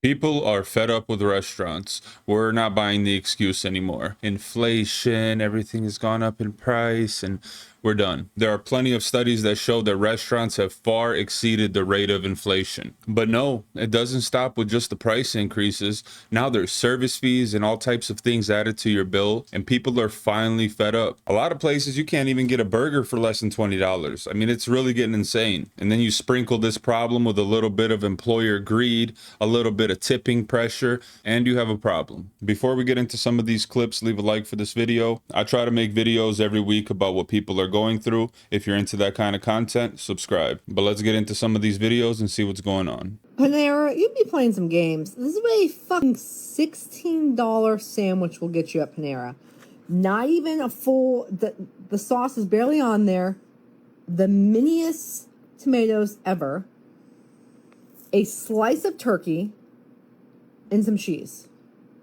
People are fed up with restaurants. We're not buying the excuse anymore. Inflation, everything has gone up in price, and we're done. There are plenty of studies that show that restaurants have far exceeded the rate of inflation. But no, it doesn't stop with just the price increases. Now there's service fees and all types of things added to your bill, and people are finally fed up. A lot of places you can't even get a burger for less than $20. I mean, it's really getting insane. And then you sprinkle this problem with a little bit of employer greed, a little bit of tipping pressure, and you have a problem. Before we get into some of these clips, leave a like for this video. I try to make videos every week about what people are going through. If you're into that kind of content, subscribe. But let's get into some of these videos and see what's going on. Panera, you'd be playing some games. This is what a fucking $16 sandwich will get you at Panera. Not even a full, the sauce is barely on there. The miniest tomatoes ever. A slice of turkey and some cheese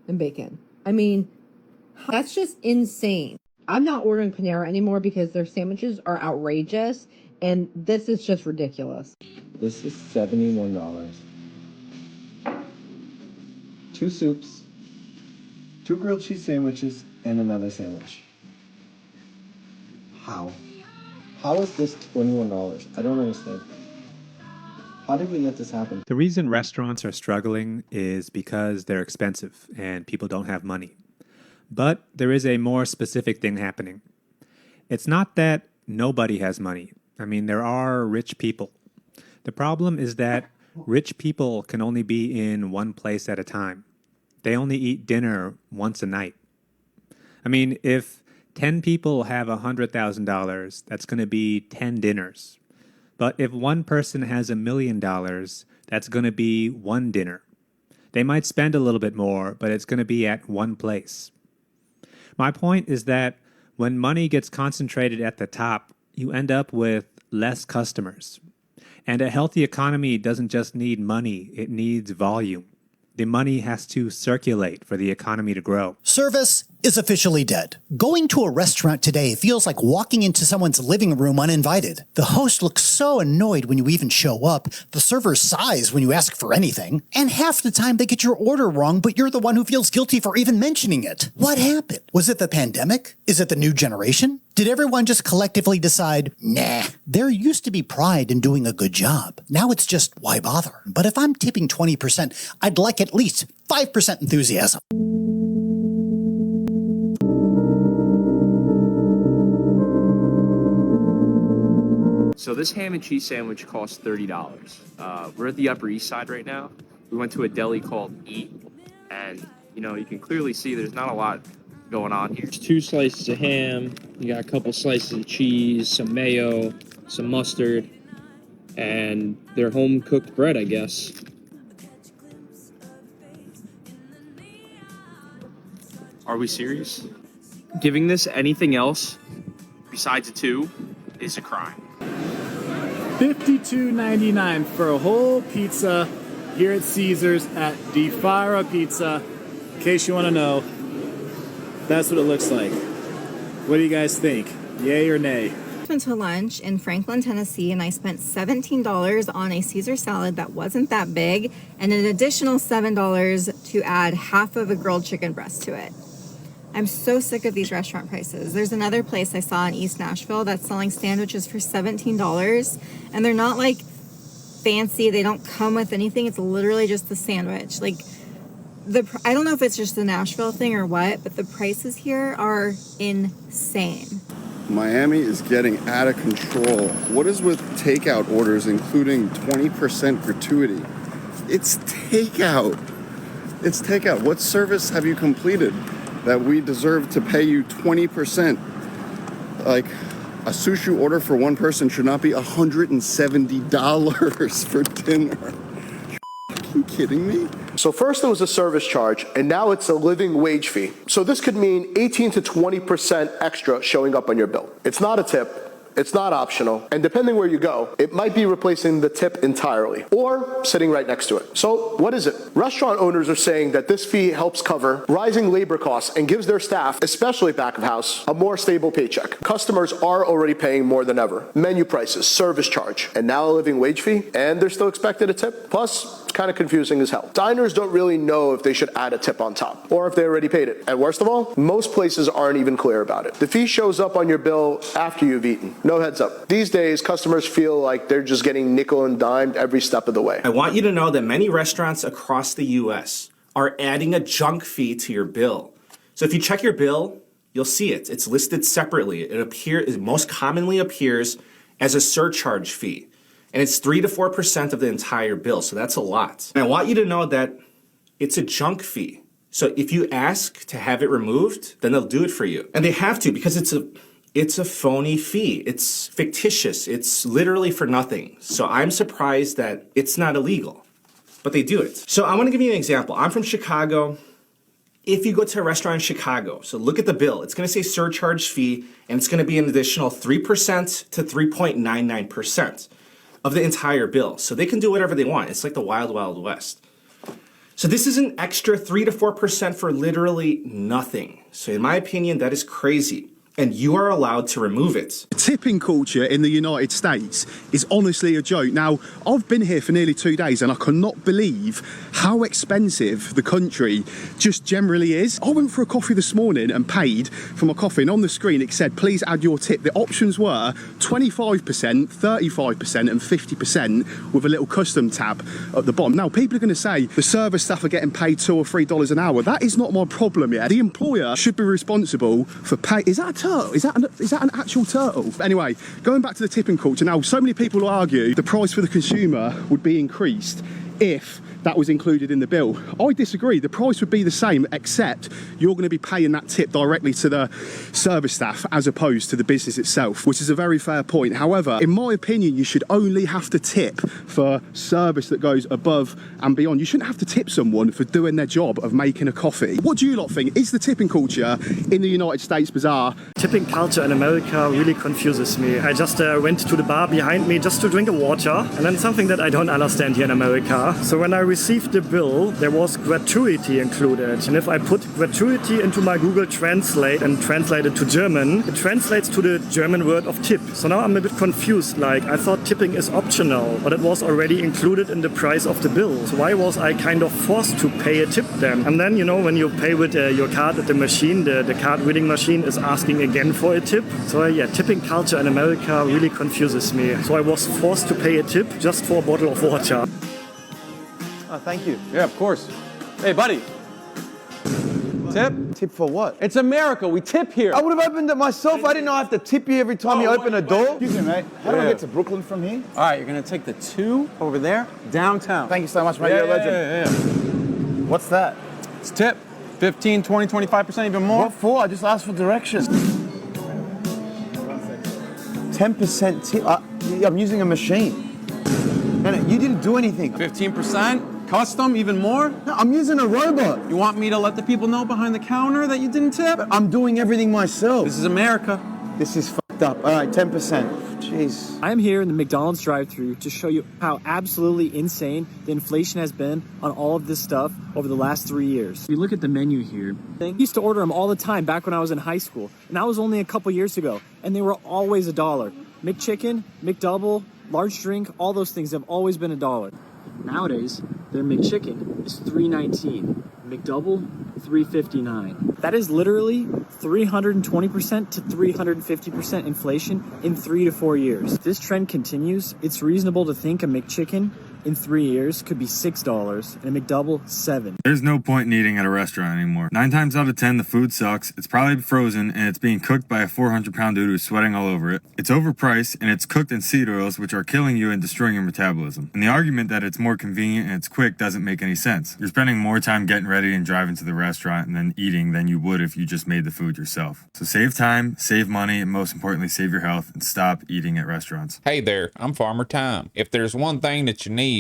and bacon. I mean, that's just insane. I'm not ordering Panera anymore because their sandwiches are outrageous, and this is just ridiculous. This is $71. 2 soups, 2 grilled cheese sandwiches, and another sandwich. How? How is this $21? I don't understand. How did we let this happen? The reason restaurants are struggling is because they're expensive and people don't have money. But there is a more specific thing happening. It's not that nobody has money. I mean, there are rich people. The problem is that rich people can only be in one place at a time. They only eat dinner once a night. I mean, if 10 people have $100,000, that's going to be 10 dinners. But if one person has $1 million, that's going to be 1 dinner. They might spend a little bit more, but it's going to be at one place. My point is that when money gets concentrated at the top, you end up with less customers. And a healthy economy doesn't just need money, it needs volume. The money has to circulate for the economy to grow. Service is officially dead. Going to a restaurant today feels like walking into someone's living room uninvited. The host looks so annoyed when you even show up, the server sighs when you ask for anything, and half the time they get your order wrong, but you're the one who feels guilty for even mentioning it. What happened? Was it the pandemic? Is it the new generation? Did everyone just collectively decide, nah, there used to be pride in doing a good job. Now it's just, why bother? But if I'm tipping 20%, I'd like at least 5% enthusiasm. So this ham and cheese sandwich costs $30. We're at the Upper East Side right now. We went to a deli called Eat, and you can clearly see there's not a lot going on here. There's 2 slices of ham, you got a couple slices of cheese, some mayo, some mustard, and their home-cooked bread, I guess. Are we serious? Giving this anything else besides a 2 is a crime. $52.99 for a whole pizza here at Caesars at DeFara Pizza. In case you want to know, that's what it looks like. What do you guys think? Yay or nay? I went to lunch in Franklin, Tennessee, and I spent $17 on a Caesar salad that wasn't that big, and an additional $7 to add half of a grilled chicken breast to it. I'm so sick of these restaurant prices. There's another place I saw in East Nashville that's selling sandwiches for $17, and they're not like fancy. They don't come with anything. It's literally just the sandwich. Like, I don't know if it's just the Nashville thing or what, but the prices here are insane. Miami is getting out of control. What is with takeout orders including 20% gratuity? It's takeout. It's takeout. What service have you completed that we deserve to pay you 20%? Like, a sushi order for one person should not be $170 for dinner. Are you fucking kidding me? So first there was a service charge, and now it's a living wage fee. So this could mean 18 to 20% extra showing up on your bill. It's not a tip. It's not optional, and depending where you go, it might be replacing the tip entirely or sitting right next to it. So what is it? Restaurant owners are saying that this fee helps cover rising labor costs and gives their staff, especially back of house, a more stable paycheck. Customers are already paying more than ever. Menu prices, service charge, and now a living wage fee, and they're still expected a tip. Plus, it's kind of confusing as hell. Diners don't really know if they should add a tip on top, or if they already paid it. And worst of all, most places aren't even clear about it. The fee shows up on your bill after you've eaten. No heads up. These days, customers feel like they're just getting nickel and dimed every step of the way. I want you to know that many restaurants across the US are adding a junk fee to your bill. So if you check your bill, you'll see it. It's listed separately. It most commonly appears as a surcharge fee. And it's 3 to 4% of the entire bill. So that's a lot. And I want you to know that it's a junk fee. So if you ask to have it removed, then they'll do it for you. And they have to, because it's a phony fee. It's fictitious. It's literally for nothing. So I'm surprised that it's not illegal, but they do it. So I want to give you an example. I'm from Chicago. If you go to a restaurant in Chicago, so look at the bill, it's going to say surcharge fee, and it's going to be an additional 3% to 3.99% of the entire bill. So they can do whatever they want. It's like the wild, wild west. So this is an extra 3 to 4% for literally nothing. So in my opinion, that is crazy. And you are allowed to remove it. Tipping culture in the United States is honestly a joke. Now, I've been here for nearly 2 days and I cannot believe how expensive the country just generally is. I went for a coffee this morning and paid for my coffee, and on the screen it said, please add your tip. The options were 25%, 35% and 50% with a little custom tab at the bottom. Now, people are going to say the service staff are getting paid $2 or $3 an hour. That is not my problem yet. The employer should be responsible for pay. Is that a turtle? Is that an actual turtle? Anyway, going back to the tipping culture. Now, so many people will argue the price for the consumer would be increased if that was included in the bill. I disagree. The price would be the same, except you're going to be paying that tip directly to the service staff as opposed to the business itself, which is a very fair point. However, in my opinion, you should only have to tip for service that goes above and beyond. You shouldn't have to tip someone for doing their job of making a coffee. What do you lot think? Is the tipping culture in the United States bizarre? Tipping culture in America really confuses me. I just went to the bar behind me just to drink a water, and then something that I don't understand here in America. So when I received the bill, there was gratuity included. And if I put gratuity into my Google Translate and translate it to German, it translates to the German word of tip. So now I'm a bit confused. Like, I thought tipping is optional, but it was already included in the price of the bill. So why was I kind of forced to pay a tip then? And then, you know, when you pay with your card at the machine, the card reading machine is asking again for a tip. So yeah, tipping culture in America really confuses me. So I was forced to pay a tip just for a bottle of water. Oh, thank you. Yeah, of course. Hey, buddy. Tip? Tip for what? It's America. We tip here. I would have opened it myself. I didn't know I have to tip you every time you open a door. Excuse me, mate. How do I get to Brooklyn from here? All right, you're going to take the 2 over there, downtown. Thank you so much, mate. You're a legend. Yeah. What's that? It's tip. 15, 20, 25%, even more. What for? I just asked for directions. 10% tip. I'm using a machine. No, you didn't do anything. 15%? Custom, even more? No, I'm using a robot. You want me to let the people know behind the counter that you didn't tip? But I'm doing everything myself. This is America. This is fucked up. All right, 10%. Jeez. I'm here in the McDonald's drive-thru to show you how absolutely insane the inflation has been on all of this stuff over the last 3 years. If you look at the menu here, I used to order them all the time back when I was in high school, and that was only a couple years ago, and they were always $1. McChicken, McDouble, large drink, all those things have always been $1. Nowadays, their McChicken is $3.19, McDouble $3.59. That is literally 320% to 350% inflation in 3 to 4 years. If this trend continues, it's reasonable to think a McChicken in 3 years could be $6 and a McDouble $7. There's no point in eating at a restaurant anymore. 9 times out of 10, the food sucks, it's probably frozen, and it's being cooked by a 400-pound dude who's sweating all over it. It's overpriced, and it's cooked in seed oils, which are killing you and destroying your metabolism. And the argument that it's more convenient and it's quick doesn't make any sense. You're spending more time getting ready and driving to the restaurant and then eating than you would if you just made the food yourself. So save time, save money, and most importantly, save your health, and stop eating at restaurants. Hey there, I'm Farmer Time. If there's one thing that you need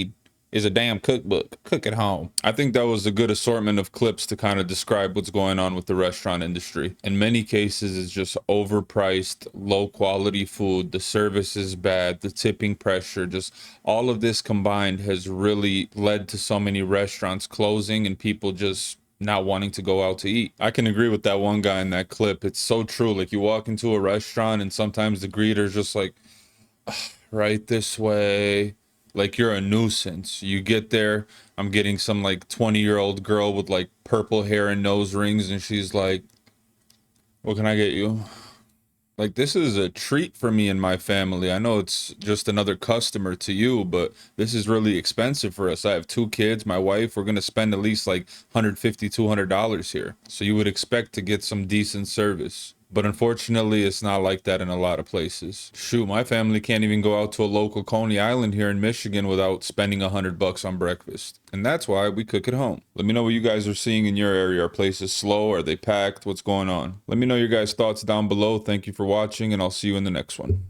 is a damn cookbook. Cook at home. I think that was a good assortment of clips to kind of describe what's going on with the restaurant industry. In many cases, it's just overpriced, low quality food. The service is bad, the tipping pressure, just all of this combined has really led to so many restaurants closing and people just not wanting to go out to eat. I can agree with that one guy in that clip. It's so true. Like, you walk into a restaurant and sometimes the greeter's just like, right this way. like you're a nuisance. You get there, I'm getting some like 20-year-old girl with like purple hair and nose rings, and she's like, what can I get you? Like, this is a treat for me and my family. I know it's just another customer to you, but this is really expensive for us. I have 2 kids, my wife. We're going to spend at least like $150, $200 here. So you would expect to get some decent service. But unfortunately, it's not like that in a lot of places. Shoot, my family can't even go out to a local Coney Island here in Michigan without spending $100 on breakfast. And that's why we cook at home. Let me know what you guys are seeing in your area. Are places slow? Are they packed? What's going on? Let me know your guys' thoughts down below. Thank you for watching, and I'll see you in the next one.